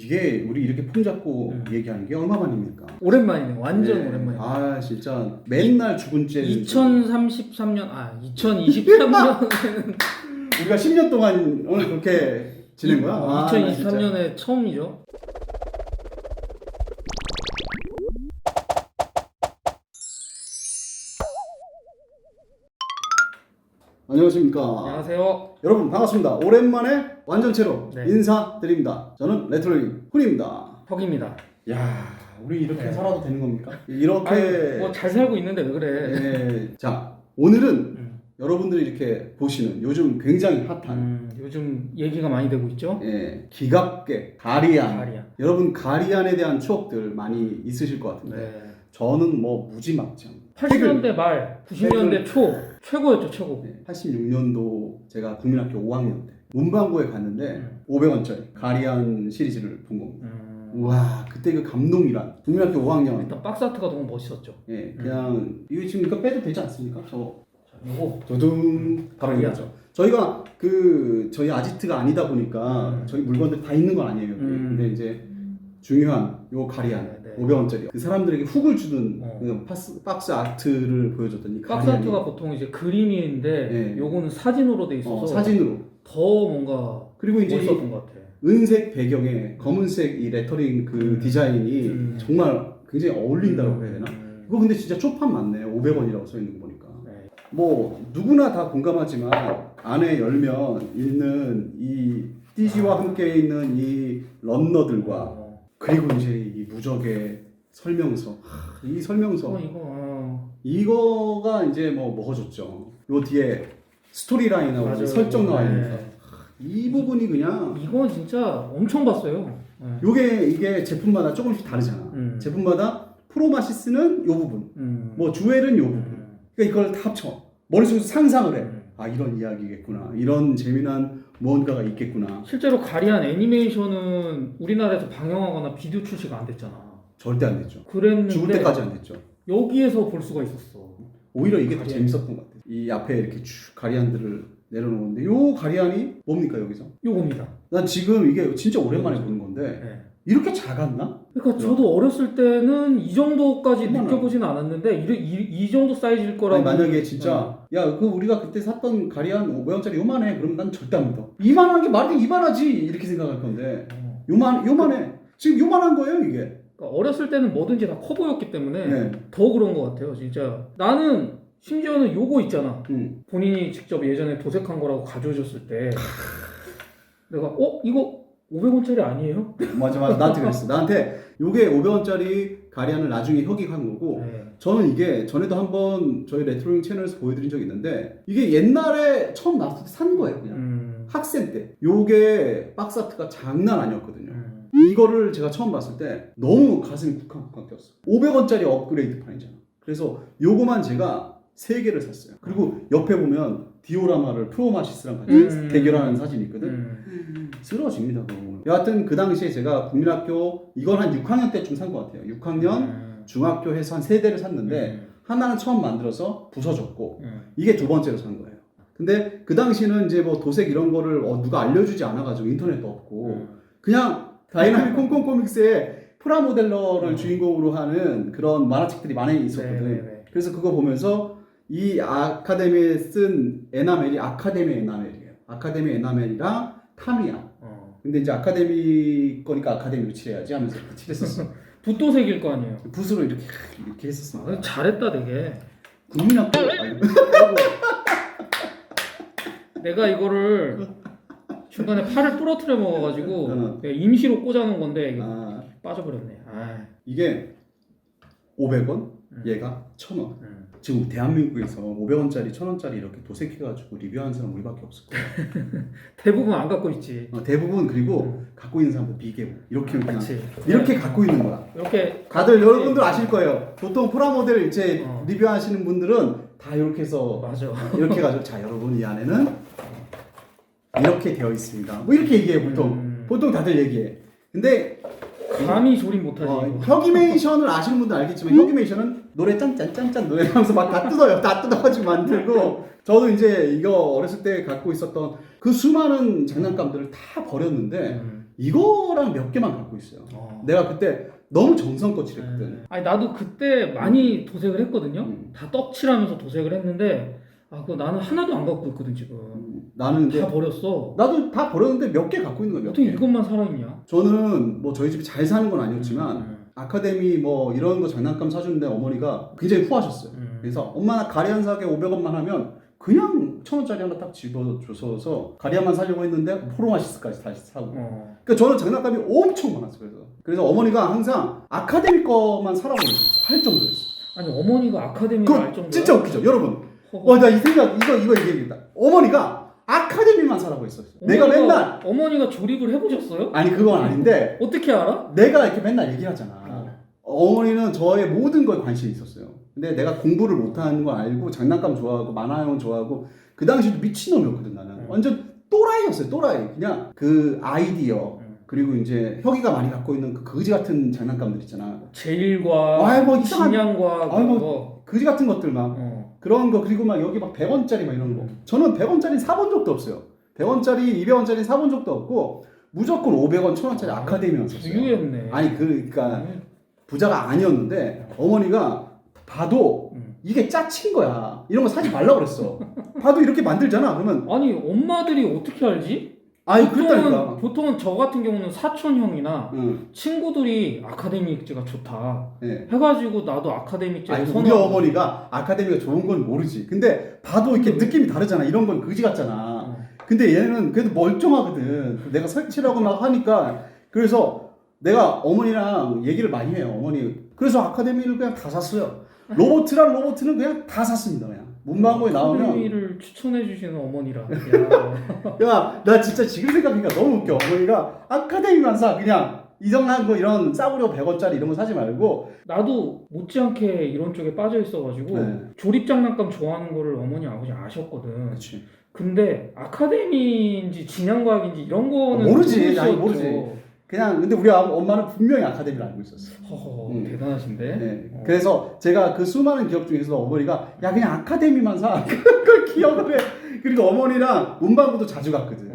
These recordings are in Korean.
이게 우리 이렇게 폰 잡고 얘기하는 게 얼마만입니까? 오랜만이네. 완전 네. 오랜만이네. 아 진짜 맨날 죽은 죄 2033년 2023년에는 우리가 10년 동안 오늘 그렇게 지낸 거야? 아, 2023년에 처음이죠. 안녕하십니까. 안녕하세요. 여러분 반갑습니다. 오랜만에 완전체로 네. 인사드립니다. 저는 레트로잉 훈입니다. 혁입니다. 야, 우리 이렇게 네. 살아도 되는 겁니까? 이렇게 뭐 잘 살고 있는데 왜 그래? 네. 자, 오늘은 여러분들이 이렇게 보시는 요즘 굉장히 핫한 요즘 얘기가 많이 되고 있죠. 기갑계 가리안. 가리안. 여러분 가리안에 대한 추억들 많이 있으실 것 같은데 네. 저는 뭐 무지막지한 80년대 말, 90년대 초 최고였죠, 최고. 86년도 제가 국민학교 5학년 때 문방구에 갔는데 500원짜리 가리안 시리즈를 본 겁니다. 우와, 그때 그 감동이란. 국민학교 5학년. 일단 박스 아트가 너무 멋있었죠. 예, 그냥 이거 지금 이거 빼도 되지 않습니까? 이거 두둥 바로 이거죠. 저희가 저희 아지트가 아니다 보니까 저희 물건들 다 있는 건 아니에요. 근데 이제 중요한 요 가리안 네. 500원짜리 그 사람들에게 훅을 주는 어. 그 박스 아트를 보여줬더니 박스 아트가 보통 이제 그림인데 네. 요거는 사진으로 돼 있어서 사진으로 더 뭔가 그리고 이제 멋있었던 것 같아. 은색 배경에 검은색 이 레터링 그 디자인이 정말 굉장히 어울린다고 해야 되나? 이거 근데 진짜 초판 맞네요. 500원이라고 써 있는 거 보니까. 네. 뭐 누구나 다 공감하지만 안에 열면 있는 이 띠지와 함께 있는 이 런너들과 그리고 이제 이 무적의 설명서. 이 설명서. 이거가 이제 뭐 먹어줬죠. 요 뒤에 스토리라인하고 맞아요. 설정 나와 있는 거. 네. 이 부분이 그냥 이건 진짜 엄청 봤어요. 이게 제품마다 조금씩 다르잖아. 제품마다 프로마시스는 요 부분, 뭐 주엘은 요 부분. 그러니까 이걸 다 합쳐 머릿속에서 상상을 해. 아, 이런 이야기겠구나. 이런 재미난 무언가가 있겠구나. 실제로 가리안 애니메이션은 우리나라에서 방영하거나 비디오 출시가 안 됐잖아. 절대 안 됐죠. 그랬는데 죽을 때까지 안 됐죠. 여기에서 볼 수가 있었어. 오히려 이게 더 재밌었던 것 같아요. 이 앞에 이렇게 쭉 가리안들을 내려놓는데 요 가리안이 뭡니까 여기서? 요겁니다. 난 지금 이게 진짜 오랜만에 보는 건데 네. 이렇게 작았나? 그러니까 저도 어렸을 때는 이 정도까지 얼마나? 느껴보지는 않았는데 이 정도 사이즈일 거라고. 아니, 만약에 진짜 야, 그 우리가 그때 샀던 가리안 500원짜리 요만해. 그러면 난 절대 안 믿어. 이만한 게 말도 이만하지 이렇게 생각할 건데 요만해. 지금 요만한 거예요 이게. 그러니까 어렸을 때는 뭐든지 다 커 보였기 때문에 네. 더 그런 것 같아요. 진짜 나는 심지어는 요거 있잖아. 본인이 직접 예전에 도색한 거라고 가져오셨을 때 내가 이거 500원짜리 아니에요? 맞아 나한테 그랬어. 나한테 요게 500원짜리 가리안을 나중에 혁익한 거고 네. 저는 이게 전에도 한번 저희 레트로잉 채널에서 보여드린 적이 있는데 이게 옛날에 처음 나왔을 때 산 거예요 그냥 학생 때. 요게 박스 아트가 장난 아니었거든요. 이거를 제가 처음 봤을 때 너무 가슴이 쿵쾅쿵쾅 뛰었어. 500원짜리 업그레이드판이잖아. 그래서 요거만 제가 3개를 샀어요. 그리고 옆에 보면 디오라마를 프로마시스랑 같이 대결하는 사진이 있거든. 쓰러집니다. 여하튼 그 당시에 제가 국민학교 이건 한 6학년 때쯤 산 것 같아요. 6학년 중학교 해서 한 3대를 샀는데 하나는 처음 만들어서 부서졌고 이게 2번째로 산 거예요. 근데 그 당시는 이제 뭐 도색 이런 거를 누가 알려주지 않아가지고 인터넷도 없고 그냥 다이나믹 콩콩 코믹스에 프라모델러를 주인공으로 하는 그런 만화책들이 많이 있었거든. 네네네. 그래서 그거 보면서 이 아카데미에 쓴 에나멜이 아카데미 에나멜이에요. 아카데미 에나멜이랑 타미야. 근데 이제 아카데미 거니까 아카데미로 칠해야지 하면서 칠했었어. 붓도색일 거 아니에요. 붓으로 이렇게 했었어. 잘했다 되게. 국민학교 내가 이거를 중간에 팔을 부러뜨려 먹어가지고 내가 임시로 꽂아놓은 건데 이게 빠져버렸네. 이게 500원, 얘가 1000원. 지금 대한민국에서 500원짜리, 1000원짜리 이렇게 도색해가지고 리뷰하는 사람 우리밖에 없을 거야. 대부분 안 갖고 있지. 대부분 그리고 갖고 있는 사람도 비계고 이렇게 그냥 그치. 이렇게 갖고 있는 거야. 이렇게 다들 여러분들 아실 거예요. 보통 프라모델 이제 리뷰하시는 분들은 다 이렇게 해서 맞아. 이렇게 해가지고 자 여러분 이 안에는 이렇게 되어 있습니다. 뭐 이렇게 얘기해 보통 다들 얘기해. 근데 감히 조립 못하지. 혁이메이션을 아시는 분들 알겠지만 혁이메이션은 노래 짠짠짠짠 노래 하면서 막 다 뜯어요. 다 뜯어가지고 만들고 저도 이제 이거 어렸을 때 갖고 있었던 그 수많은 장난감들을 다 버렸는데 이거랑 몇 개만 갖고 있어요. 내가 그때 너무 정성껏 칠했거든. 아니 나도 그때 많이 도색을 했거든요. 다 떡칠하면서 도색을 했는데 그거 나는 하나도 안 갖고 있거든 지금. 나는 다 버렸어. 나도 다 버렸는데 몇 개 갖고 있는 거야. 어떻게 이것만 살아있냐? 저는 뭐 저희 집이 잘 사는 건 아니었지만 아카데미 뭐 이런 거 장난감 사주는데 어머니가 굉장히 후하셨어요. 그래서 엄마 나 가리 한 사게 500원만 하면 그냥 1,000원짜리 하나 딱 집어줘서 가리안만 사려고 했는데 프로마시스까지 다시 사고. 그러니까 저는 장난감이 엄청 많았어요. 그래서 어머니가 항상 아카데미 거만 사라고 할 정도였어요. 아니 어머니가 아카데미를 알 정도야? 진짜 웃기죠, 여러분. 나 이 생각 이거 얘기합니다. 어머니가 아카데미만 사라고 했었어요. 내가 맨날 어머니가 조립을 해보셨어요? 아니 그건 아닌데 어떻게 알아? 내가 이렇게 맨날 얘기하잖아. 어머니는 저의 모든 거에 관심이 있었어요. 근데 내가 공부를 못하는 거 알고 장난감 좋아하고 만화영 좋아하고 그 당시도 미친놈이었거든 나는. 완전 또라이였어요. 또라이. 그냥 그 아이디어 그리고 이제 혁이가 많이 갖고 있는 그 거지 같은 장난감들 있잖아. 제일과 뭐 이상한 진양과 뭐 거지 같은 것들 막 그런 거. 그리고 막 여기 막 100원짜리 막 이런 거. 저는 100원짜리 사본 적도 없어요. 100원짜리 200원짜리 사본 적도 없고 무조건 500원 1000원짜리 아카데미만 샀어요. 유했네. 아니 그러니까 부자가 아니었는데 어머니가 봐도 이게 짜친 거야. 이런 거 사지 말라고 그랬어. 봐도 이렇게 만들잖아. 그러면 아니 엄마들이 어떻게 알지? 아니 그렇다니까. 보통은 저 같은 경우는 사촌형이나 친구들이 아카데미제가 좋다 해가지고 나도 아카데미제 아니 우리 어머니가 아카데미가 좋은 건 모르지. 근데 봐도 이렇게 느낌이 다르잖아. 이런 건 그지 같잖아. 근데 얘는 그래도 멀쩡하거든. 내가 설치라고 막 하니까. 그래서 내가 어머니랑 얘기를 많이 해요. 어머니. 그래서 아카데미를 그냥 다 샀어요. 로보트는 그냥 다 샀습니다. 그냥 문방구에 나오면 아카데미를 추천해 주시는 어머니라. 야, 나 진짜 지금 생각하니까 너무 웃겨. 어머니가 아카데미만 사. 그냥 이정한 거 이런 싸구려 100원짜리 이런 거 사지 말고. 나도 못지않게 이런 쪽에 빠져 있어가지고 조립 장난감 좋아하는 거를 어머니 아버지 아셨거든. 그치. 근데 아카데미인지 진양과학인지 이런 거는 모르지. 아니 모르지. 그냥 근데 우리 엄마는 분명히 아카데미를 알고 있었어. 대단하신데. 네. 그래서 제가 그 수많은 기억 중에서 어머니가 야 그냥 아카데미만 사. 그걸 기억을 해. 그리고 어머니랑 문방구도 자주 갔거든.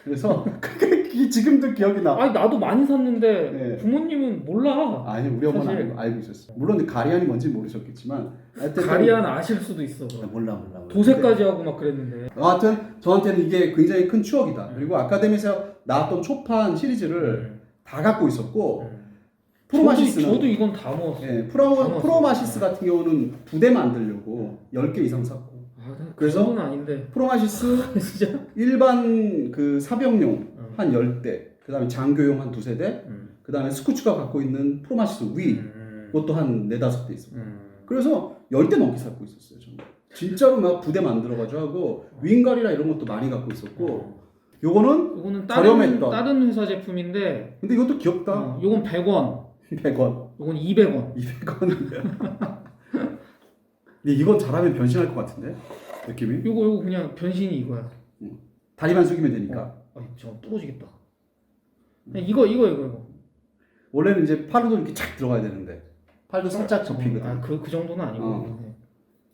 그래서 그게 지금도 기억이 나. 아니 나도 많이 샀는데 부모님은 몰라. 아니 우리 엄마는 알고 있었어. 물론 가리안이 뭔지 모르셨겠지만. 가리안 아실 수도 있어. 몰라. 도색까지 하고 막 그랬는데. 하여튼 저한테는 이게 굉장히 큰 추억이다. 그리고 아카데미에서 나왔던 초판 시리즈를 다 갖고 있었고 프로마시스는 저도 이건 다 먹었어요. 프로마시스 같은 경우는 부대 만들려고 10개 이상 샀고. 그래서 아닌데. 프로마시스 진짜? 일반 그 사병용 한 10대, 그다음에 장교용 한 2-3대, 그다음에 스쿠츠가 갖고 있는 프로마시스 위 그것도 한 4-5대 있었고. 그래서 10대 넘게 갖고 있었어요, 저는. 진짜로 막 부대 만들어가지고 하고 윙가리라 이런 것도 많이 갖고 있었고. 요거는 저렴했던 다른 회사 제품인데. 근데 이것도 귀엽다. 요건 100원. 100원. 요건 200원. 200원. 근데 이건 잘하면 변신할 것 같은데 느낌이? 요거 그냥 변신이 이거야. 다리만 숙이면 되니까. 저 부러지겠다. 이거. 원래는 이제 팔도 이렇게 착 들어가야 되는데 팔도 살짝 접히거든. 그 정도는 아니고.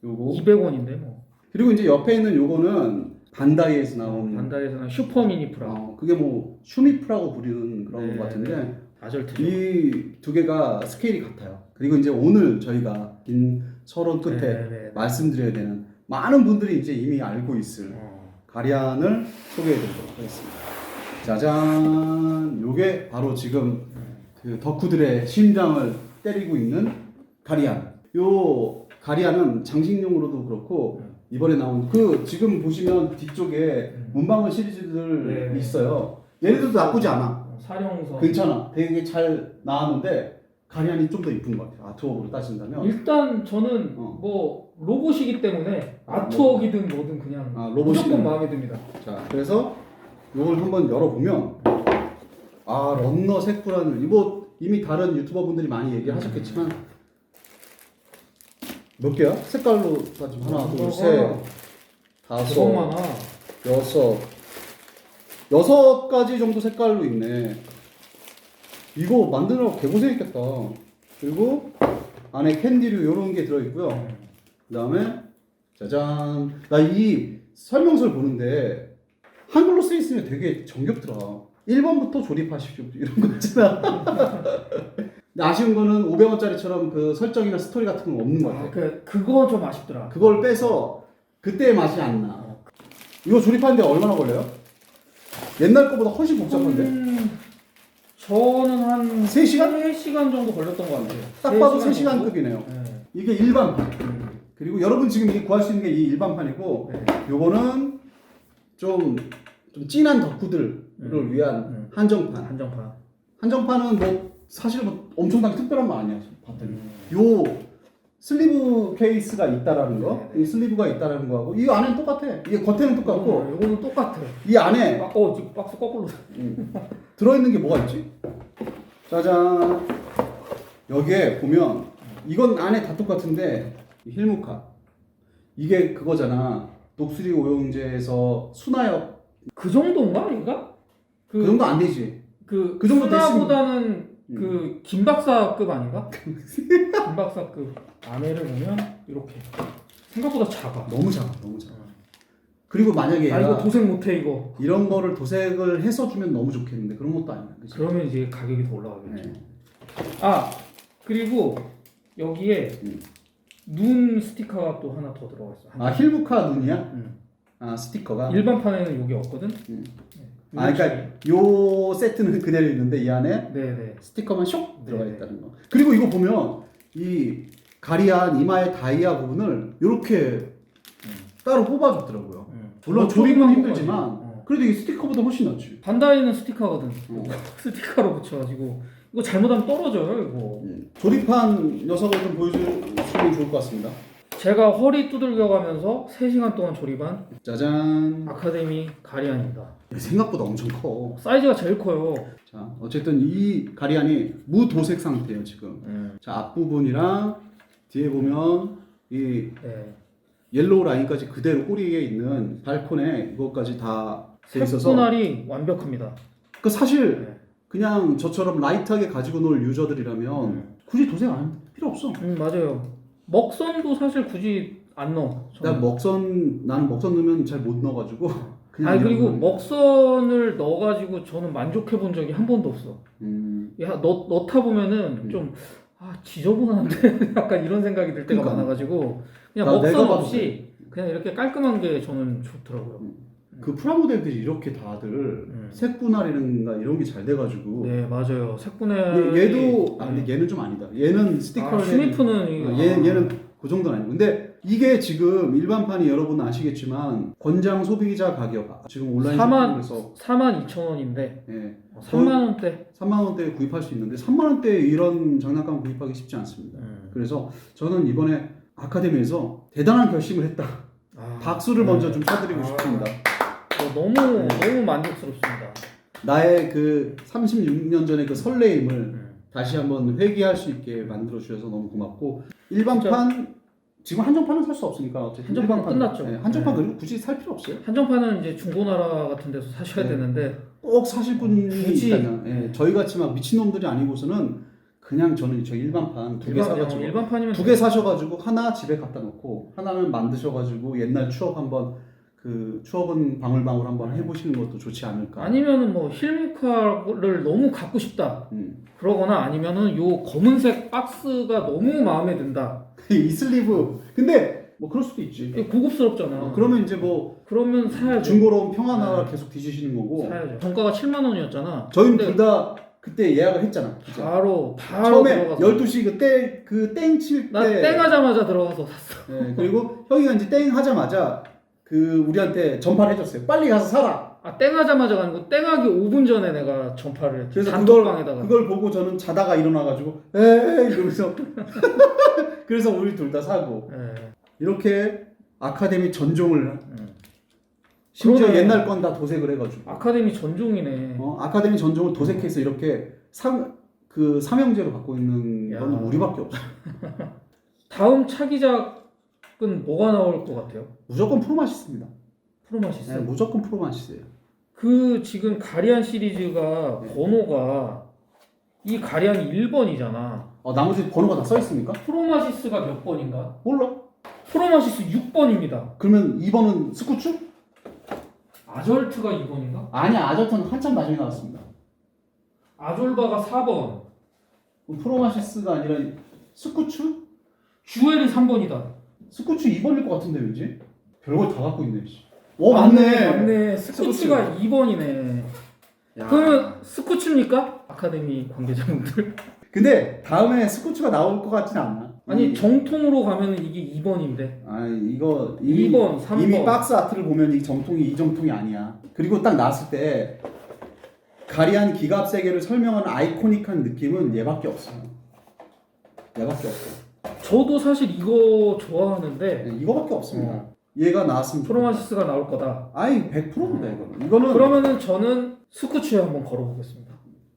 요거 200원인데 뭐. 그리고 이제 옆에 있는 요거는 반다이에서 나온 슈퍼 미니 프라. 그게 뭐 슈미프라고 부르는 그런 것 같은데 이 두 개가 스케일이 같아요. 그리고 이제 오늘 저희가 긴 서론 끝에 말씀드려야 되는 많은 분들이 이제 이미 알고 있을 가리안을 소개해드리도록 하겠습니다. 짜잔! 요게 바로 지금 그 덕후들의 심장을 때리고 있는 가리안. 요 가리안은 장식용으로도 그렇고 이번에 나온 그 지금 보시면 뒤쪽에 문방구 시리즈들 있어요. 얘네들도 나쁘지 않아. 사령선. 괜찮아. 되게 잘 나왔는데 가리안이 좀 더 이쁜 것 같아요. 아트웍으로 따진다면. 일단 저는 뭐 로봇이기 때문에 아트웍이든 뭐든 그냥 무조건 마음에 듭니다. 자, 그래서 이걸 한번 열어보면 런너 색구라는 이거 이미 다른 유튜버 분들이 많이 얘기하셨겠지만 몇 개야? 색깔로 따지면 하나, 둘, 셋, 다섯, 많아. 여섯 가지 정도 색깔로 있네. 이거 만드느라고 개고생했겠다. 그리고 안에 캔디류 이런 게 들어있고요. 그 다음에 짜잔. 나 이 설명서를 보는데 한글로 쓰여있으면 되게 정겹더라. 1번부터 조립하십시오 이런 거 있잖아. 근데 아쉬운 거는 500원짜리처럼 그 설정이나 스토리 같은 건 없는 거 같아. 그거 좀 아쉽더라. 그걸 빼서 그때의 맛이 안 나. 이거 조립하는데 얼마나 걸려요? 옛날 거보다 훨씬 복잡한데? 저는 한 3시간? 3시간 정도 걸렸던 것 같아요. 딱 봐도 3시간급이네요. 네. 이게 일반판. 그리고 여러분 지금 이 구할 수 있는 게 이 일반판이고, 네. 요거는 좀 진한 덕후들을 위한 한정판. 한정판은 뭐 사실 뭐 엄청나게 특별한 거 아니야. 봤더니. 요 슬리브 케이스가 있다라는 거, 이 슬리브가 있다라는 거하고 이 안에는 똑같아. 이게 겉에는 똑같고, 요거는 똑같아. 이 안에 지금 박스 거꾸로. 들어있는 게 뭐가 있지? 짜잔. 여기에 보면 이건 안에 다 똑같은데 힐무카 이게 그거잖아. 독수리 오용제에서 순하역 그 정도인가 얘가? 그 정도 안 되지. 그 정도 순하보다는 그 김박사급 아닌가? 김박사급. 안에를 보면 이렇게 생각보다 작아. 너무 작아. 그리고 만약에 이거 도색 못해 이거. 이런 거를 도색을 해서 주면 너무 좋겠는데 그런 것도 아니야. 그치? 그러면 이제 가격이 더 올라가겠죠. 네. 그리고 여기에 눈 스티커가 또 하나 더 들어가 있어. 힐무카 눈이야? 스티커가 일반판에는 여기 없거든. 그러니까 요 세트는 그대로 있는데 이 안에 네네. 스티커만 쇽 들어가 있다는 거. 그리고 이거 보면 이 가리한 이마의 다이아 부분을 이렇게 따로 뽑아줬더라고요. 물론 조립은 힘들지만 그래도 이 스티커보다 훨씬 낫지. 반다이는 스티커거든. 스티커로 붙여가지고 이거 잘못하면 떨어져요 이거. 조립한 녀석을 좀 보여주시면 좋을 것 같습니다. 제가 허리 두들겨가면서 3시간 동안 조립한 짜잔. 아카데미 가리안입니다. 생각보다 엄청 커. 사이즈가 제일 커요. 자, 어쨌든 이 가리안이 무도색 상태예요 지금. 자, 앞부분이랑 뒤에 보면 이 옐로우 라인까지 그대로 꼬리에 있는 발콘에 이것까지 다 돼 있어서 색분할이 완벽합니다. 그 사실 그냥 저처럼 라이트하게 가지고 놀 유저들이라면 굳이 도색 안 필요 없어. 맞아요. 먹선도 사실 굳이 안 넣어. 나는 먹선 넣으면 잘 못 넣어가지고. 그냥 그리고 먹선을 넣어가지고 저는 만족해 본 적이 한 번도 없어. 야, 넣다 보면은 좀 지저분한데 약간 이런 생각이 들 때가 많아가지고 그냥 먹선 없이 그냥 이렇게 깔끔한 게 저는 좋더라고요. 그 프라모델들이 이렇게 다들 색분할이나 이런 게 잘 돼가지고. 네, 맞아요. 색분할. 얘도 근데 얘는 좀 아니다. 얘는 스티커는 슈니프는 얘는 그 정도는 아니고. 근데 이게 지금 일반판이 여러분 아시겠지만 권장 소비자 가격 지금 온라인 쇼핑에서 42,000원인데 예. 3만 원대에 구입할 수 있는데 3만 원대에 이런 장난감 구입하기 쉽지 않습니다. 그래서 저는 이번에 아카데미에서 대단한 결심을 했다. 박수를 먼저 좀 쳐드리고 싶습니다. 너무 만족스럽습니다. 나의 그 36년 전의 그 설레임을 다시 한번 회귀할 수 있게 만들어 주셔서 너무 고맙고, 일반판 지금 한정판은 살 수 없으니까 한정판 끝났죠. 한정판 그리고 굳이 살 필요 없어요. 한정판은 이제 중고나라 같은 데서 사셔야 되는데 꼭 사실 분이 있다면 저희 같이 막 미친놈들이 아니고서는 그냥 저는 저 일반판 2개 사가지고 일반판이면 2개 사셔가지고 하나 집에 갖다 놓고 하나는 만드셔가지고 옛날 추억 한번 그 추억은 방울방울 한번 해보시는 것도 좋지 않을까. 아니면은 뭐 힐무카를 너무 갖고 싶다. 그러거나 아니면은 요 검은색 박스가 너무 마음에 든다. 이 슬리브. 근데 뭐 그럴 수도 있지. 고급스럽잖아. 그러면 이제 뭐 그러면 사야죠. 중고로 평하나가 계속 뒤지시는 거고. 사야죠. 정가가 7만 원이었잖아. 저희는 둘 다 그때 예약을 했잖아. 바로 처음에 들어가서. 12시 그때 땡 칠 때. 나 땡 하자마자 들어가서 샀어. 네, 그리고 형이가 이제 땡 하자마자 그 우리한테 전파를 해줬어요. 빨리 가서 사라. 땡 하자마자가 아니고 땡하기 5분 전에 내가 전파를 했지. 그래서 단톡방에다가. 그걸 보고 저는 자다가 일어나가지고 에이 이러면서 그래서 우리 둘 다 사고. 이렇게 아카데미 전종을 심지어 그러네. 옛날 건 다 도색을 해가지고. 아카데미 전종이네. 아카데미 전종을 도색해서 이렇게 그 삼형제로 갖고 있는 건 우리밖에 없어. 다음 차기작은 뭐가 나올 것 같아요? 무조건 프로마시스입니다. 프로마시스. 네, 무조건 프로마시스예요. 그 지금 가리안 시리즈가 번호가 이 가리안이 1번이잖아. 나머지 번호가 다 써 있습니까? 프로마시스가 몇 번인가? 몰라. 프로마시스 6번입니다. 그러면 2번은 스쿠추? 아졸트가 2번인가? 아니야, 아저트는 한참 나중에 나왔습니다. 아졸바가 4번. 프로마시스가 아니라 스쿠추? 주엘이 3번이다. 스쿠추 2번일 것 같은데 왠지? 별걸 다 갖고 있네. 오 맞네. 맞네. 스쿠츠가 2번이네. 그러면 스쿠츠입니까? 아카데미 관계자분들? 근데 다음에 스쿠추가 나올 것 같지는 않아. 아니 정통으로 가면 이게 2번인데. 아니 이거 이미 2번, 3번. 이미 박스 아트를 보면 이 정통이 이 정통이 아니야. 그리고 딱 나왔을 때 가리한 기갑 세계를 설명하는 아이코닉한 느낌은 얘밖에 없어요. 얘밖에 없어. 저도 사실 이거 좋아하는데 네, 이거밖에 없습니다. 얘가 나왔으면 프로마시스가 나올 거다. 아이 100%입니다 이거는. 그러면은 저는 스쿠츠에 한번 걸어보겠습니다.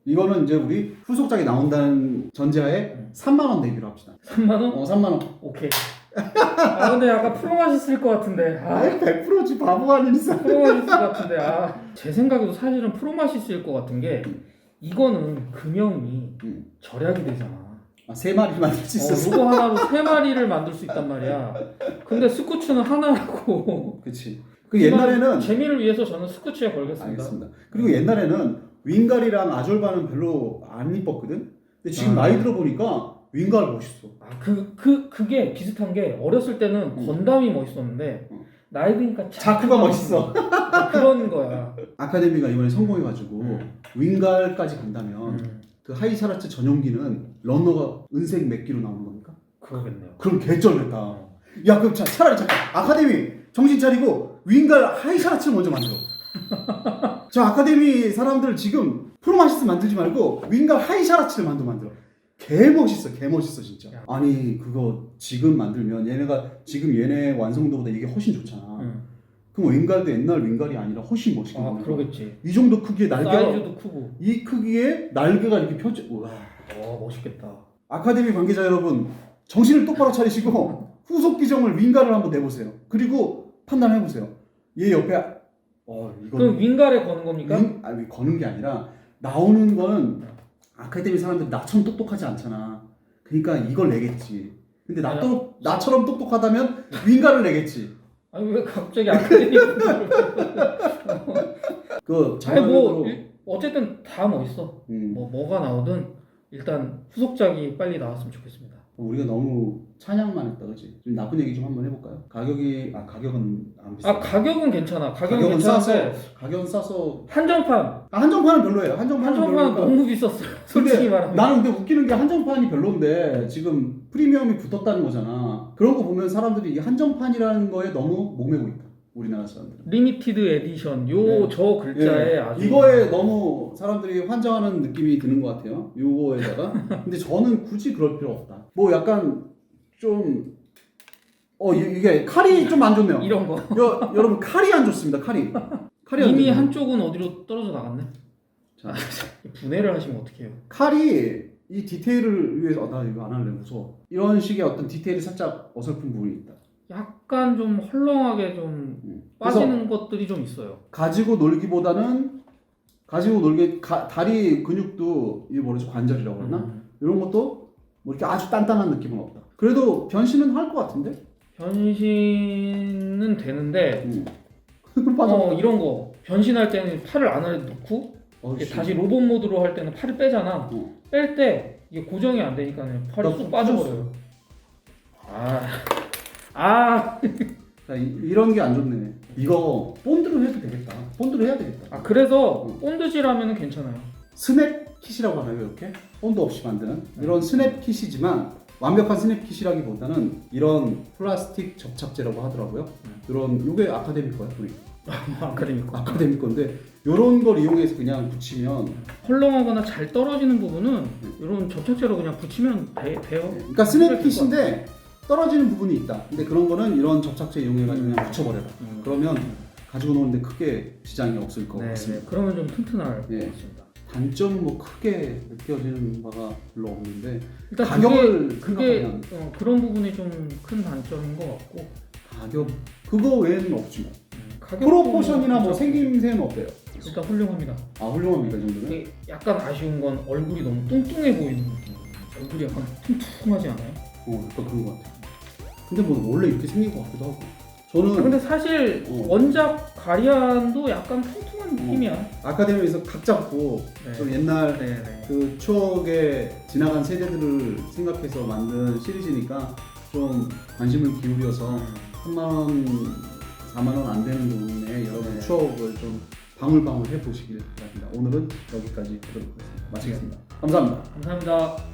이거는 이제 우리 후속작이 나온다는 전제하에 3만 원 내기로 합시다. 3만 원? 3만 원. 오케이. 아 근데 약간 프로마시스일 것 같은데. 아이 100%지 바보 아닌 이상. 프로마시스 같은데. 제 생각에도 사실은 프로마시스일 것 같은 게 이거는 금형이 절약이 되잖아. 세 마리 만들 수 있었어. 이거 하나로 3마리를 만들 수 있단 말이야. 근데 스쿠츠는 하나라고. 그치. 그 옛날에는 재미를 위해서 저는 스쿠츠에 걸겠습니다. 알겠습니다. 그리고 옛날에는 윙갈이랑 아졸바는 별로 안 이뻤거든. 근데 지금 나이 들어 보니까 윙갈 멋있어. 그게 비슷한 게 어렸을 때는 건담이 멋있었는데 나이 드니까 자쿠가 멋있어. 그런 거야. 아카데미가 이번에 성공해가지고 윙갈까지 간다면 그 하이샤라츠 전용기는 러너가 은색 맥기로 나오는 겁니까? 그러겠네요. 그럼 개쩔겠다. 야 그럼 차라리 잠깐 아카데미 정신 차리고 윙갈 하이샤라츠를 먼저 만들어. 저 아카데미 사람들 지금 프로마시스 만들지 말고 윙갈 하이샤라츠를 만들어. 개 멋있어 진짜. 아니 그거 지금 만들면 얘네 완성도보다 이게 훨씬 좋잖아. 그럼 윙갈도 옛날 윙갈이 아니라 훨씬 멋있겠네. 그러겠지. 이 정도 크기의 날개가 사이즈도 크고 이 크기의 날개가 이렇게 펴져. 와 멋있겠다. 아카데미 관계자 여러분 정신을 똑바로 차리시고 후속 기정을 윙갈을 한번 내보세요. 그리고 판단해보세요. 얘 옆에 그럼 윙갈에 거는 겁니까? 아니 거는 게 아니라 나오는 거는 아카데미 사람들 나처럼 똑똑하지 않잖아. 그러니까 이걸 내겠지. 근데 나처럼 똑똑하다면 윙갈을 내겠지. 아니 왜 갑자기 아카데미 그 아니 뭐 어쨌든 다 멋있어. 뭐가 나오든 일단 후속작이 빨리 나왔으면 좋겠습니다. 우리가 너무 찬양만 했다, 그렇지? 좀 나쁜 얘기 좀 한번 해볼까요? 가격은 안 비싸. 가격은 괜찮아. 가격은 싸서 한정판. 한정판은 별로예요. 한정판은 너무 비쌌어요. 솔직히 말하면. 나는 근데 웃기는 게 한정판이 별론데 지금 프리미엄이 붙었다는 거잖아. 그런 거 보면 사람들이 이 한정판이라는 거에 너무 목매고 있다. 우리나라 사람들은. 리미티드 에디션 저 글자에 아주 이거에 너무 사람들이 환장하는 느낌이 드는 것 같아요. 요거에다가. 근데 저는 굳이 그럴 필요 없다. 뭐 약간 좀 이게 칼이 좀 안 좋네요. 이런 거. 여러분 칼이 안 좋습니다. 칼이 이미 한쪽은 어디로 떨어져 나갔네. 자 분해를 하시면 어떡해요? 칼이 이 디테일을 위해서 나 이거 안 할래 무서워. 이런 식의 어떤 디테일이 살짝 어설픈 부분이 있다. 약간 좀 헐렁하게 좀 빠지는 것들이 좀 있어요. 가지고 놀기보다는 다리 근육도 이게 뭐지 관절이라고 하나? 이런 것도 뭐 이렇게 아주 단단한 느낌은 없다. 그래도 변신은 할 것 같은데? 변신은 되는데 맞아. 이런 거 변신할 때는 팔을 안에 넣고 다시 로봇 모드로 할 때는 팔을 빼잖아. 뺄 때 이게 고정이 안 되니까 팔이 쑥 빠져버려요. 자, 이런 게 안 좋네. 이거 본드로 해도 되겠다. 본드로 해야 되겠다. 그래서 본드질하면 괜찮아요. 스냅 킷이라고 하나요, 이렇게? 본드 없이 만드는 이런 스냅 kit이지만 완벽한 스냅 kit이라기보다는 이런 플라스틱 접착제라고 하더라고요. 이런 요게 아카데미 거야, 우리. 아카데미 건데 이런 걸 이용해서 그냥 붙이면 헐렁하거나 잘 떨어지는 부분은 이런 접착제로 그냥 붙이면 돼요. 그러니까 스냅 킷인데 떨어지는 부분이 있다. 근데 그런 거는 이런 접착제 이용해가지고 그냥 붙여버려라. 그러면 가지고 노는데 크게 지장이 없을 것 같습니다. 그러면 좀 튼튼할 것 같습니다. 단점은 뭐 크게 느껴지는 바가 별로 없는데 일단 가격을 그게 그런 부분이 좀 큰 단점인 것 같고 가격 그거 외에는 없지 뭐. 프로포션이나 뭐 생김새는 어때요? 일단 훌륭합니다. 훌륭합니까 이 정도면? 약간 아쉬운 건 얼굴이 너무 뚱뚱해 보이는 느낌. 얼굴이 약간 퉁퉁하지 않아요? 약간 그런 것 같아요. 근데 뭐 원래 이렇게 생긴 것 같기도 하고. 저는 근데 사실 원작 가리안도 약간 통통한 느낌이야. 아카데미에서 각 잡고 네. 좀 옛날 네. 그 추억의 지나간 세대들을 생각해서 만든 시리즈니까 좀 관심을 기울여서 3만 원, 4만 원 안 되는 돈에 여러분 네. 추억을 좀 방울방울 해보시길 바랍니다. 오늘은 여기까지 하도록 하겠습니다. 마치겠습니다. 감사합니다. 감사합니다.